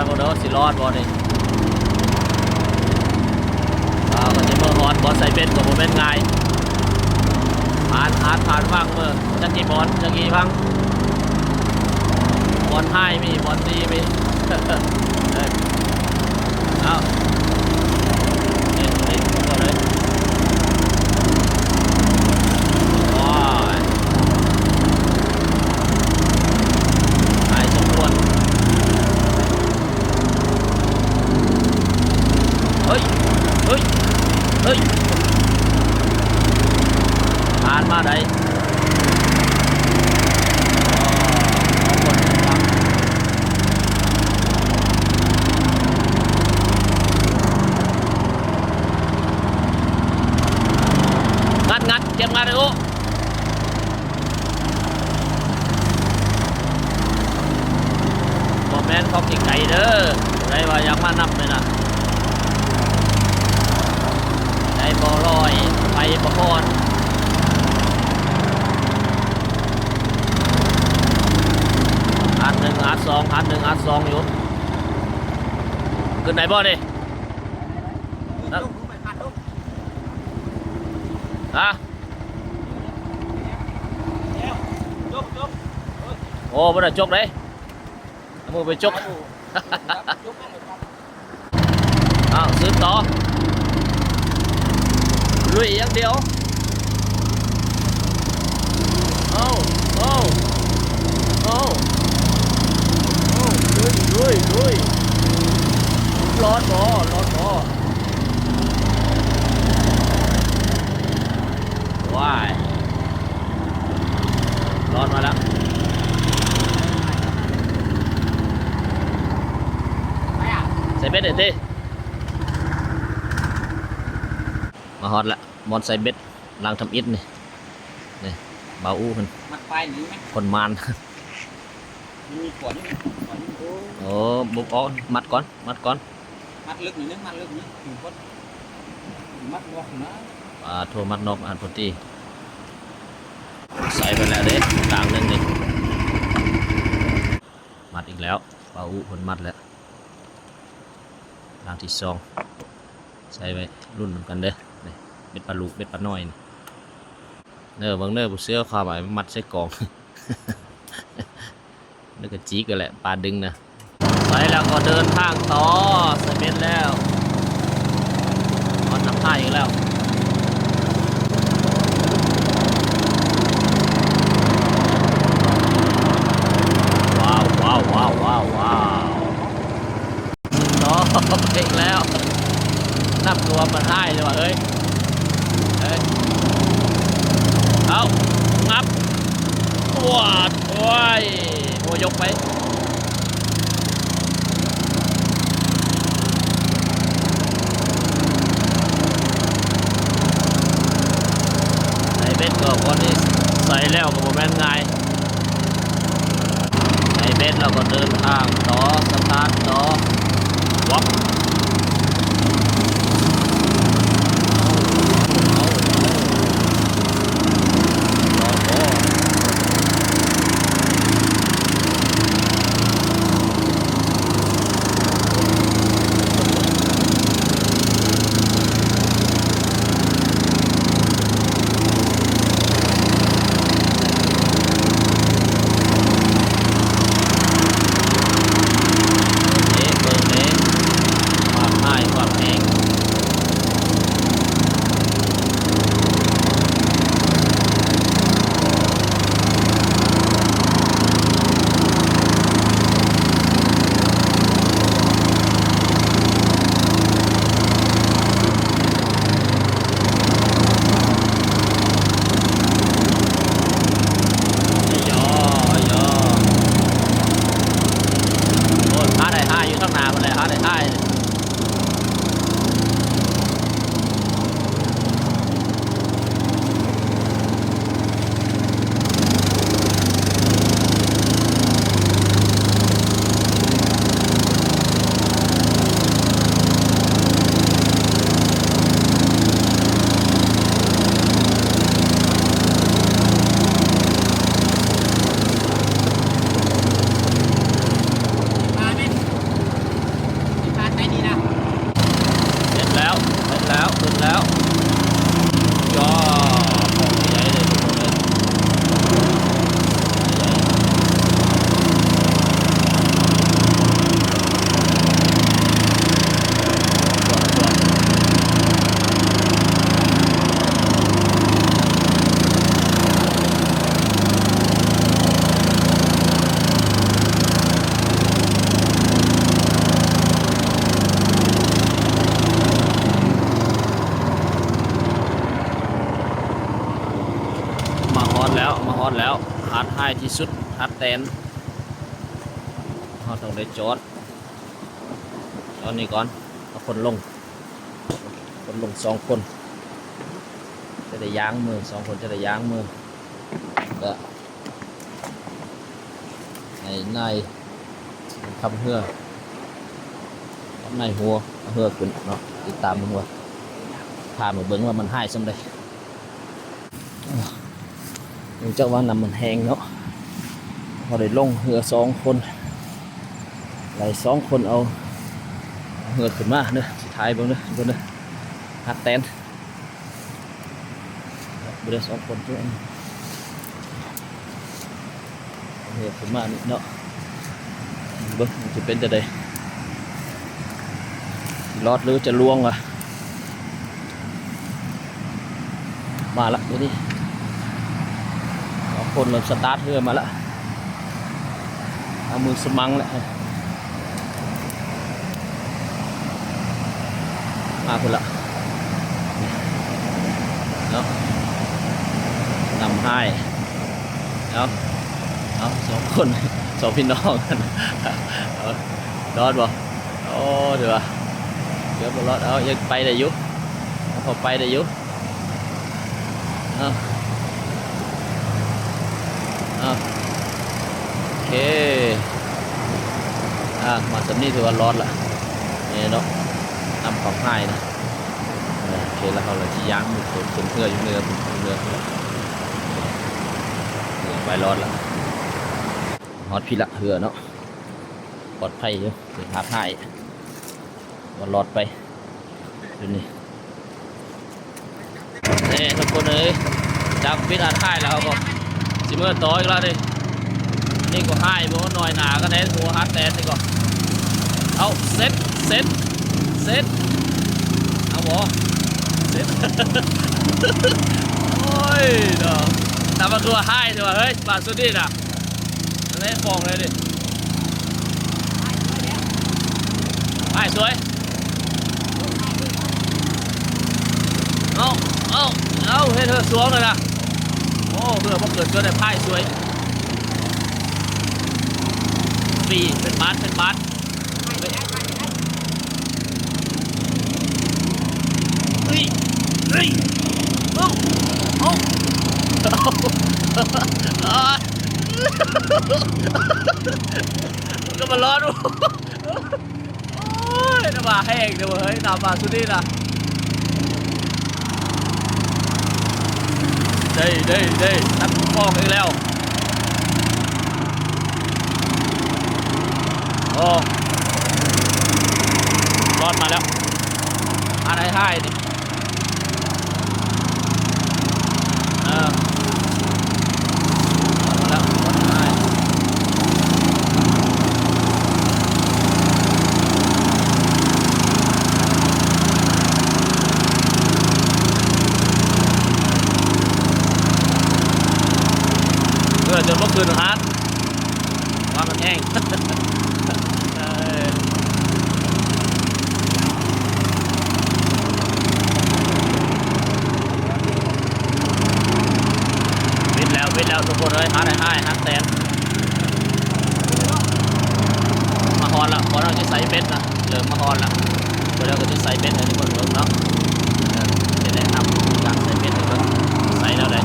กันบ่เด้อสิรอดบ่นี่ก็จะเมื่อฮอดบอลใส่เป็นกับโมเมนต์ง่ายผ่านฟังเมื่อจักกี่บอลจักกี่พังบอลให้มีบอลดีมีเอาเนี่ยนี่ก็เลยว้าวหายสมควรเฮ้ยผ่านมาได้งัดเก็บงัดเลยโอ้คอมเมนต์เขาไก่เด้อไรว่าอยากมานับเลยนะใจบ่ลอยไปบ่พอนอัดหนึ่งอัดสองอยู่ขึ้นไหนบ่ดิฮะโอ้บ่ได้จกเลยมือไปจกอ้าวซื้อต่อลุยอย่างเดียวโอ้ลุยร้อนบ่ว้ายร้อนมาแล้วใส่เบ็ดเด็ดดิมาฮอตละมอนใส่เบ็ดล้างทำอิฐนี่เบาอู้คนมัดไปหรือไหมคนมานมีขวดนี่โอ้บุกออกมัดก่อนมัดลึกหนึ่งมัดลึกหนึ่งมัดนกนะโทรมัดนกอันพอดีใส่ไปแล้วเด้กลางนึงนี่มัดอีกแล้วเบาอู้คนมัดแล้วล้างที่ซองใส่ไปรุ่นเหมือนกันเด้นี่เบ็ดปลาลูกเบ็ดปลาน้อยนี่เนื้อบางเนื้อผู้เสื้อความหมายมัดใส่กล่องนึกว่าจีกันแหละปลาดึงนะไปแล้วก็เดินทางต่อใส่เบ็ดแล้วมันทำท่าอีกแล้วว้าวต่อเองแล้วนับรวมมันให้เลยว่ะเอ้ยเอางับปวดโอ้ยกไปใส่เบ็ดก็คนนี้ใส่แล้วก็บ่แม่นง่ายใส่เบ็ดแล้วก็เดินทางต่อสตาร์ทต่อวับ แล้วหาดท้ายที่สุดหาดแตนเราต้องได้จอดตอนนี้ก่อนเอาคนลง2 คนจะได้ย้างมือ2 คนจะได้ย้างมือก็ในทำเหือในหัวเหือขึ้นเนาะติดตามหัวพามาเบิ้งว่ามันหายสำเร็จเจ้าว่านำมันแห้งเนาะพอได้ลงเหือ2 คนไหล2 คนเอาเหือขึ้นมาเนอะสุดท้ายเบิ้งเนอะเนอะหัดแตนเบิ้ง2 คนช่วยเหือขึ้นมาเนาะเบิ้งมันจะเป็นจะได้รอดหรือจะล่วงวะมาละตัวนี้2 คนเริ่มสตาร์ทเรือมาละเอามือสมังแหละมาคนละเนาะนำให้เนาะ2 คน2 พี่น้องกันรอดบ่โอ้เดี๋ยวบ่รอดเอายังไปได้อยู่พอไปได้อยู่โอเคมาสำนี้ถือว่ารอดละนี่เนาะนำของง่ายนะโอเคแล้วเราจะย่างมือเป็นเพื่ออยู่เนื้อไปรอดละฮอตพี่ละเหือเนาะปลอดภัยอยู่ถึงหาให้ว่ารอดไปดูนี่ทุกคนเลยจากพิษอาท้ายแล้วก็สิเมื่อต่ออีกแล้วดินี่ก็ให้บ่หน่อยหนาก็แน่หัวฮัดแตนนี่ก็เอาเซ็ตเอาบ่เซ็ตโอ้ยเนาะแต่มาตัวให้ดีกว่าเฮ้ยบาสุดดิน่ะเล่นฟองเลยดิให้สวยเอาให้เธอสวงเลยนะโอ้เพื่อพอเกิดได้ไพ่สวยปีเป็นบาสเฮ้ยก็มาล้อดูโอ้ยน้ำมาแห้งเดี๋ยวเฮ้ยน้ำมาสุดนี่นะได้ตัดฟองอีกแล้วโอ้รอดมาแล้วอะไรให้ดิมาแล้วรอดให้จนเมื่อคืนฮาร์ดว่ามันแห้งวิทย์แล้วทุกคนเลยฮาร์ดแตนมาฮอนละพอเราจะใส่เบ็ดละเริ่มมาฮอนละพอเราก็จะใส่เบ็ดให้ทุกคนเนาะจะแนะนำการใส่เบ็ดให้ทุกคนใส่แล้วได้